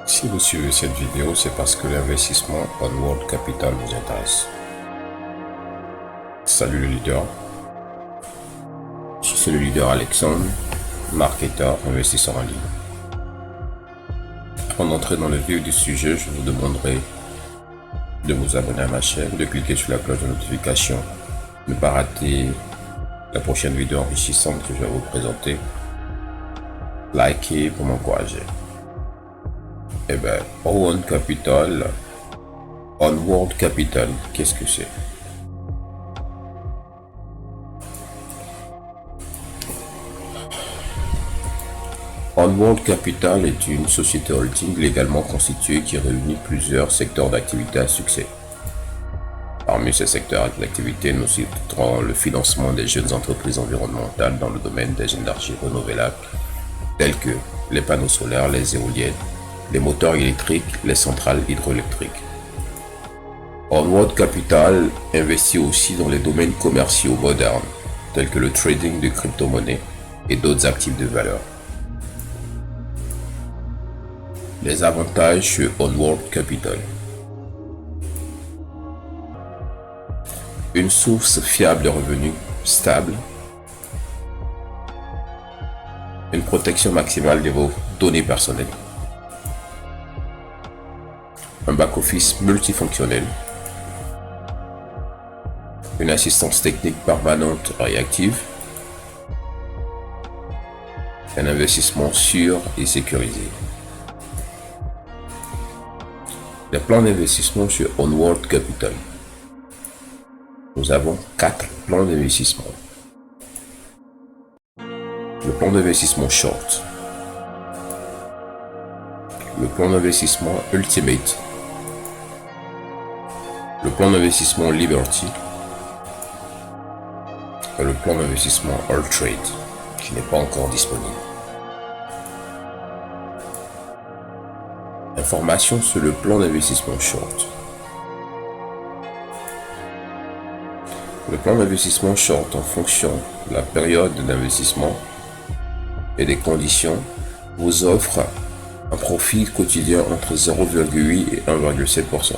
Si vous suivez cette vidéo, c'est parce que l'investissement Onward Capital vous intéresse. Salut le leader. Je suis le leader Alexandre, marketeur, investisseur en ligne. Avant d'entrer dans le vif du sujet, je vous demanderai de vous abonner à ma chaîne, de cliquer sur la cloche de notification, ne pas rater la prochaine vidéo enrichissante que je vais vous présenter. Likez pour m'encourager. Eh bien, Onward Capital, qu'est-ce que c'est? Onward Capital est une société holding légalement constituée qui réunit plusieurs secteurs d'activité à succès. Parmi ces secteurs d'activité, nous citerons le financement des jeunes entreprises environnementales dans le domaine des énergies renouvelables, telles que les panneaux solaires, les éoliennes, les moteurs électriques, les centrales hydroélectriques. Onward Capital investit aussi dans les domaines commerciaux modernes, tels que le trading de crypto-monnaies et d'autres actifs de valeur. Les avantages sur Onward Capital. Une source fiable de revenus stable. Une protection maximale de vos données personnelles. Un back-office multifonctionnel. Une assistance technique permanente réactive. Un investissement sûr et sécurisé. Les plans d'investissement sur Onward Capital. Nous avons 4 plans d'investissement. Le plan d'investissement Short. Le plan d'investissement Ultimate. Le plan d'investissement Liberty. Et le plan d'investissement All Trade, qui n'est pas encore disponible. Informations sur le plan d'investissement Short. Le plan d'investissement Short, en fonction de la période d'investissement et des conditions, vous offre un profit quotidien entre 0,8 et 1,7%.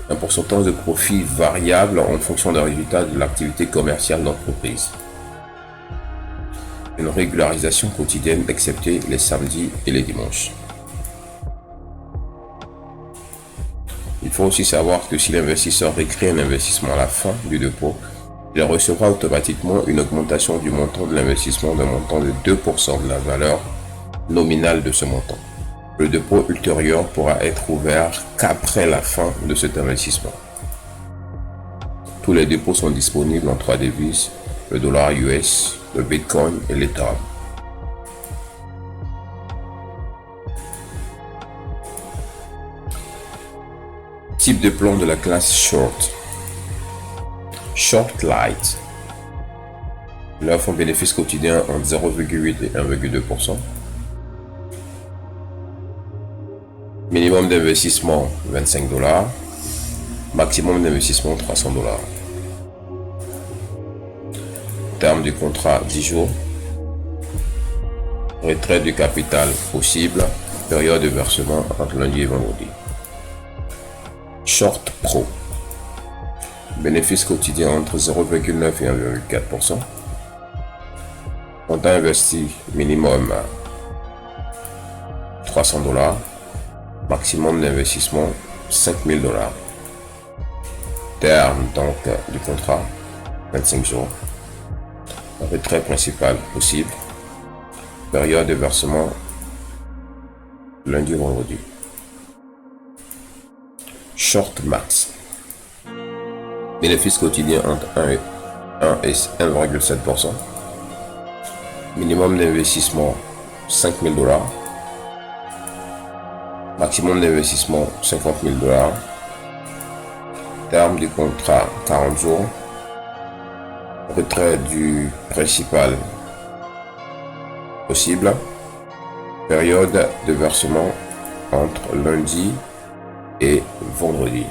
Un pourcentage de profit variable en fonction des résultats de l'activité commerciale d'entreprise. Une régularisation quotidienne excepté les samedis et les dimanches. Il faut aussi savoir que si l'investisseur écrit un investissement à la fin du dépôt, il recevra automatiquement une augmentation du montant de l'investissement d'un montant de 2% de la valeur nominale de ce montant. Le dépôt ultérieur pourra être ouvert qu'après la fin de cet investissement. Tous les dépôts sont disponibles en 3 devises, le dollar US, le Bitcoin et l'Ethereum. Type de plan de la classe Short. Short Light. L'offre en bénéfice quotidien entre 0,8 et 1,2%. Minimum d'investissement 25 $. Maximum d'investissement 300 $. Terme du contrat 10 jours. Retrait du capital possible. Période de versement entre lundi et vendredi. Short Pro. Bénéfice quotidien entre 0,9 et 1,4%. Montant investi minimum 300 $. Maximum d'investissement 5000 $. Terme donc du contrat 25 jours. Retrait principal possible. Période de versement lundi vendredi. Short Max. Bénéfice quotidien entre 1 et 1,7%. Minimum d'investissement 5000 $. Maximum d'investissement 50 000 $. Terme du contrat 40 jours. Retrait du principal possible. Période de versement entre lundi et vendredi.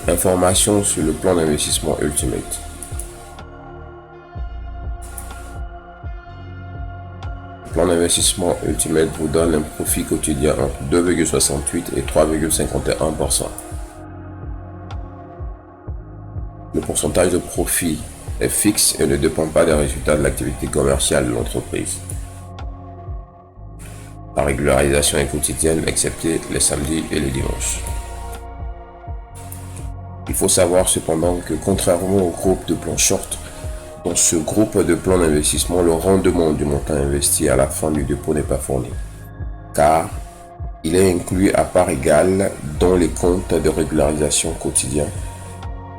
Informations sur le plan d'investissement Ultimate. plan d'investissement Ultimate vous donne un profit quotidien entre 2,68 et 3,51%. Le pourcentage de profit est fixe et ne dépend pas des résultats de l'activité commerciale de l'entreprise. La régularisation est quotidienne, excepté les samedis et les dimanches. Il faut savoir cependant que contrairement au groupe de plans short, dans ce groupe de plans d'investissement, le rendement du montant investi à la fin du dépôt n'est pas fourni, car il est inclus à part égale dans les comptes de régularisation quotidien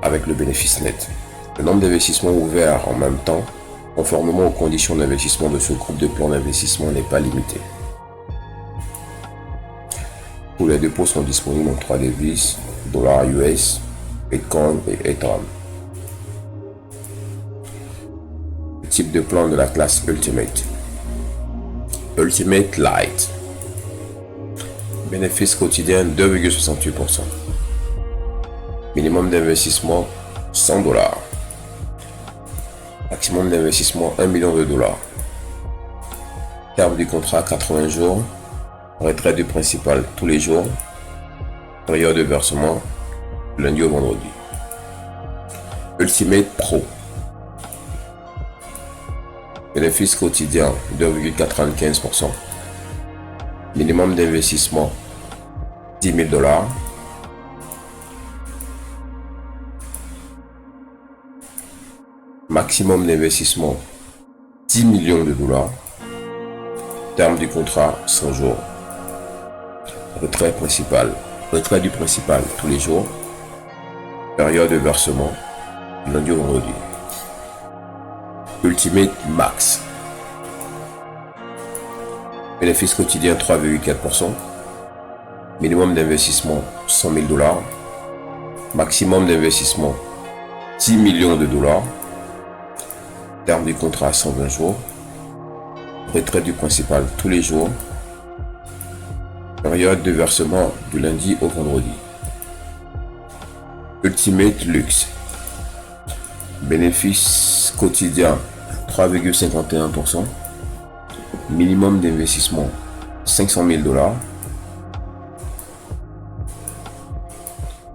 avec le bénéfice net. Le nombre d'investissements ouverts en même temps, conformément aux conditions d'investissement de ce groupe de plans d'investissement, n'est pas limité. Tous les dépôts sont disponibles en 3 devises, dollars US, Bitcoin et Ethereum. Le type de plan de la classe Ultimate. Ultimate Light. Bénéfice quotidien 2,68%. Minimum d'investissement 100 dollars. Maximum d'investissement 1 million de dollars. Terme du contrat 80 jours. Retrait du principal tous les jours. Période de versement lundi au vendredi. Ultimate Pro. Bénéfice quotidien 2,95%. Minimum d'investissement 10 000 dollars. Maximum d'investissement 10 millions de dollars. Terme du contrat 100 jours. Retrait du principal tous les jours. Période de versement lundi au vendredi. Ultimate Max. Bénéfice quotidien 3,4%. Minimum d'investissement 100 000 dollars. Maximum d'investissement 10 millions de dollars. Terme du contrat 120 jours. Retrait du principal tous les jours. Période de versement du lundi au vendredi. Ultimate Luxe. Bénéfice quotidien 3,51%. Minimum d'investissement 500 000 dollars.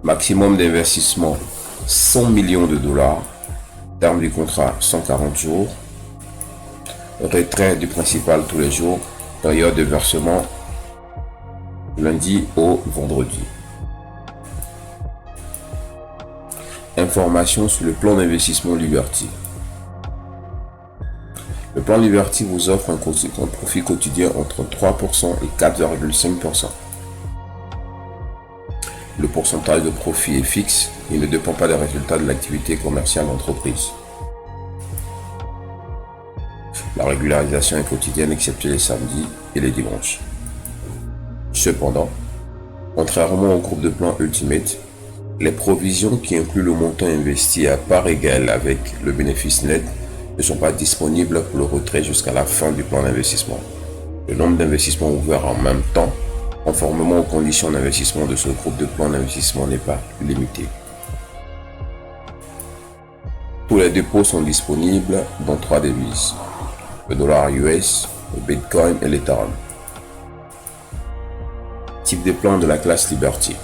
Maximum d'investissement 100 millions de dollars. Terme du contrat 140 jours. Retrait du principal tous les jours. Période de versement lundi au vendredi. Informations sur le plan d'investissement Liberty. Le plan Liberty vous offre un profit quotidien entre 3% et 4,5%. Le pourcentage de profit est fixe et ne dépend pas des résultats de l'activité commerciale d'entreprise. La régularisation est quotidienne excepté les samedis et les dimanches. Cependant, contrairement au groupe de plans Ultimate, les provisions qui incluent le montant investi à part égale avec le bénéfice net ne sont pas disponibles pour le retrait jusqu'à la fin du plan d'investissement. Le nombre d'investissements ouverts en même temps, conformément aux conditions d'investissement de ce groupe de plans d'investissement, n'est pas limité. Tous les dépôts sont disponibles dans 3 devises, le dollar US, le Bitcoin et l'Ethereum. Type de plan de la classe Liberty.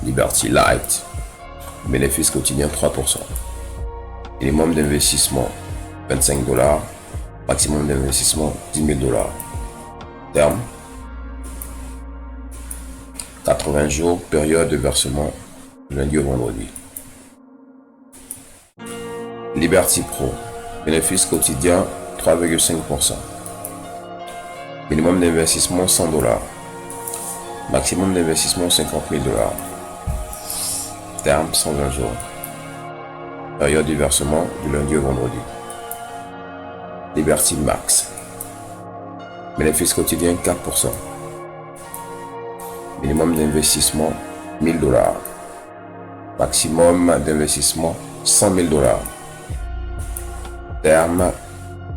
Liberty Light. Bénéfice quotidien 3%. Minimum d'investissement 25 dollars. Maximum d'investissement 10 000 dollars. Terme 80 jours. Période de versement lundi au vendredi. Liberty Pro. Bénéfice quotidien 3,5%. Minimum d'investissement 100 dollars. Maximum d'investissement 50 000 dollars. Terme 120 jours. Période de versement du lundi au vendredi. Liberty Max. Bénéfice quotidien 4%. Minimum d'investissement 1000 dollars. Maximum d'investissement 100 000 dollars. Terme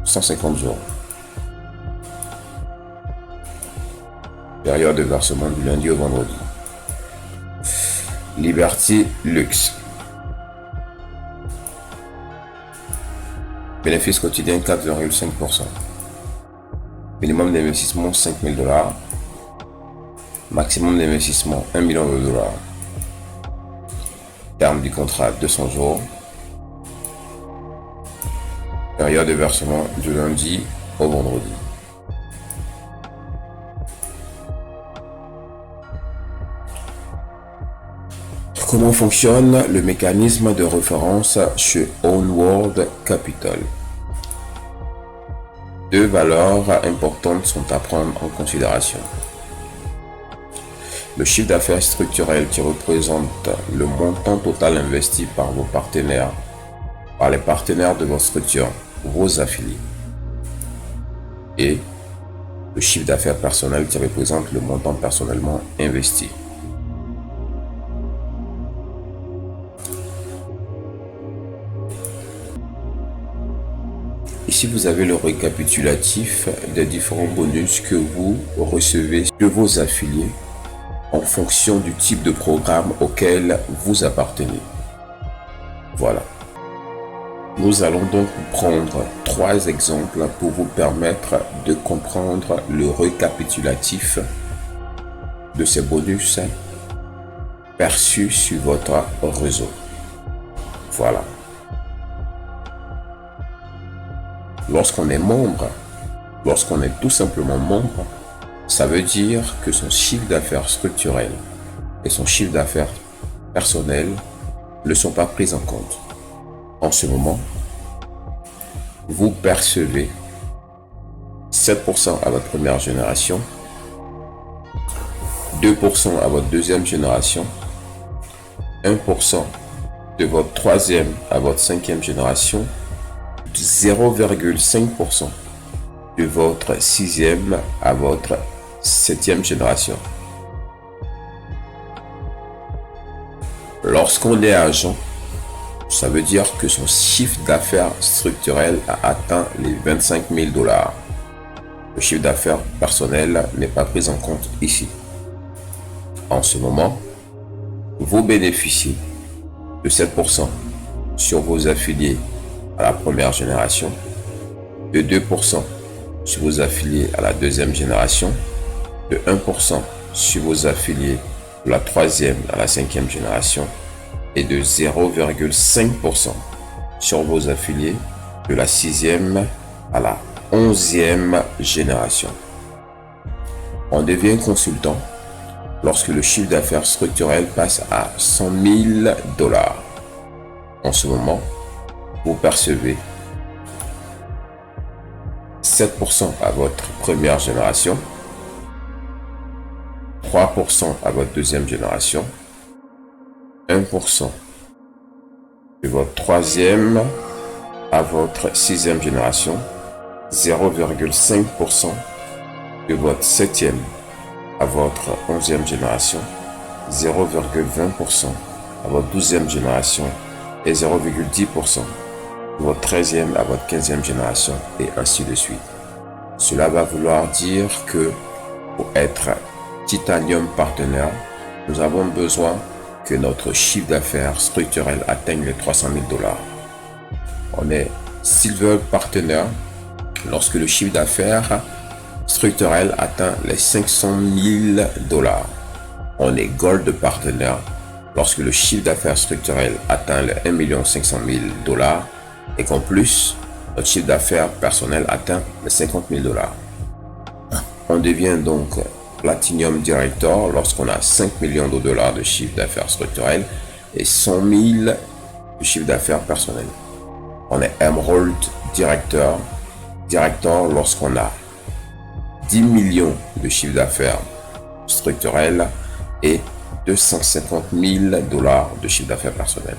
150 jours. Période de versement du lundi au vendredi. Liberty Luxe. Bénéfice quotidien 4,5%. Minimum d'investissement 5 000 $. Maximum d'investissement 1 million de dollars. Terme du contrat 200 jours. Période de versement du lundi au vendredi. Comment fonctionne le mécanisme de référence chez Onward Capital? Deux valeurs importantes sont à prendre en considération. Le chiffre d'affaires structurel qui représente le montant total investi par vos partenaires, par les partenaires de votre structure, vos affiliés. Et le chiffre d'affaires personnel qui représente le montant personnellement investi. Ici, vous avez le récapitulatif des différents bonus que vous recevez de vos affiliés en fonction du type de programme auquel vous appartenez. Voilà. Nous allons donc prendre 3 exemples pour vous permettre de comprendre le récapitulatif de ces bonus perçus sur votre réseau. Voilà. Lorsqu'on est membre, lorsqu'on est tout simplement membre, ça veut dire que son chiffre d'affaires structurel et son chiffre d'affaires personnel ne sont pas pris en compte. En ce moment, vous percevez 7% à votre première génération, 2% à votre deuxième génération, 1% de votre troisième à votre cinquième génération, 0,5% de votre sixième à votre septième génération. Lorsqu'on est agent, ça veut dire que son chiffre d'affaires structurel a atteint les 25 000 $. Le chiffre d'affaires personnel n'est pas pris en compte ici. En ce moment, vous bénéficiez de 7% sur vos affiliés à la première génération, de 2% sur vos affiliés à la deuxième génération, de 1% sur vos affiliés de la troisième à la cinquième génération et de 0,5% sur vos affiliés de la sixième à la 11e génération. On devient consultant lorsque le chiffre d'affaires structurel passe à 100 000 $. En ce moment, vous percevez 7% à votre première génération, 3% à votre deuxième génération, 1% de votre troisième à votre sixième génération, 0,5% de votre septième à votre 11e génération, 0,20% à votre 12e génération et 0,10% de votre 13e à votre 15e génération et ainsi de suite. Cela va vouloir dire que pour être Titanium partenaire, nous avons besoin que notre chiffre d'affaires structurel atteigne les 300 000 $. On est Silver partenaire lorsque le chiffre d'affaires structurel atteint les 500 000 $. On est Gold partenaire lorsque le chiffre d'affaires structurel atteint les 1 500 000 $ et qu'en plus, notre chiffre d'affaires personnel atteint les 50 000 $. On devient donc Platinum Director lorsqu'on a 5 millions de dollars de chiffre d'affaires structurel et 100 000 de chiffre d'affaires personnel. On est Emerald Director lorsqu'on a 10 millions de chiffre d'affaires structurel et 250 000 $ de chiffre d'affaires personnel.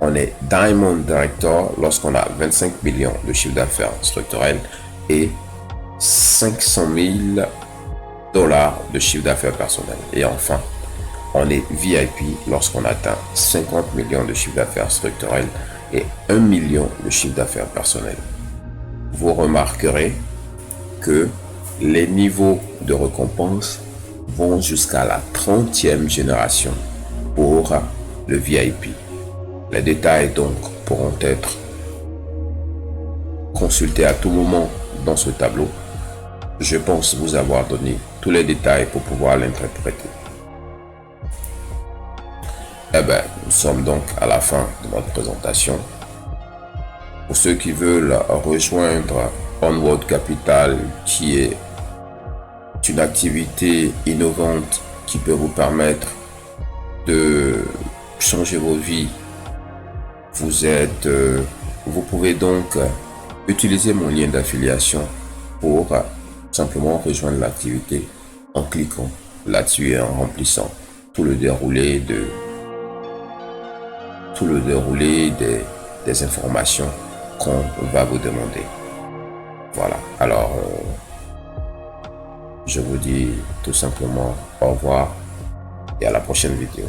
On est Diamond Director lorsqu'on a 25 millions de chiffre d'affaires structurel et 500 000 $ de chiffre d'affaires personnel. Et enfin, on est VIP lorsqu'on atteint 50 millions de chiffre d'affaires structurel et 1 million de chiffre d'affaires personnel. Vous remarquerez que les niveaux de récompense vont jusqu'à la 30e génération pour le VIP. Les détails donc pourront être consultés à tout moment dans ce tableau. Je pense vous avoir donné tous les détails pour pouvoir l'interpréter. Eh bien, nous sommes donc à la fin de notre présentation. Pour ceux qui veulent rejoindre Onward Capital, qui est une activité innovante qui peut vous permettre de changer vos vies, vous pouvez donc utiliser mon lien d'affiliation pour simplement rejoindre l'activité en cliquant là-dessus et en remplissant tout le déroulé des informations qu'on va vous demander. Voilà. Alors, je vous dis tout simplement au revoir et à la prochaine vidéo.